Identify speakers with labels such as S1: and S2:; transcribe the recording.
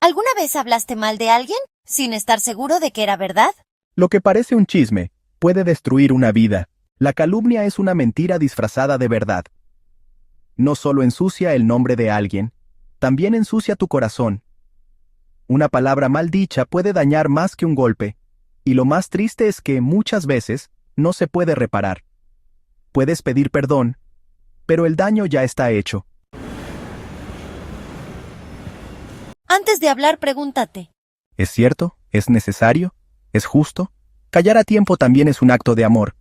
S1: ¿Alguna vez hablaste mal de alguien sin estar seguro de que era verdad?
S2: Lo que parece un chisme puede destruir una vida. La calumnia es una mentira disfrazada de verdad. No solo ensucia el nombre de alguien, también ensucia tu corazón. Una palabra mal dicha puede dañar más que un golpe, y lo más triste es que muchas veces no se puede reparar. Puedes pedir perdón, pero el daño ya está hecho.
S1: Antes de hablar, pregúntate.
S2: ¿Es cierto? ¿Es necesario? ¿Es justo? Callar a tiempo también es un acto de amor.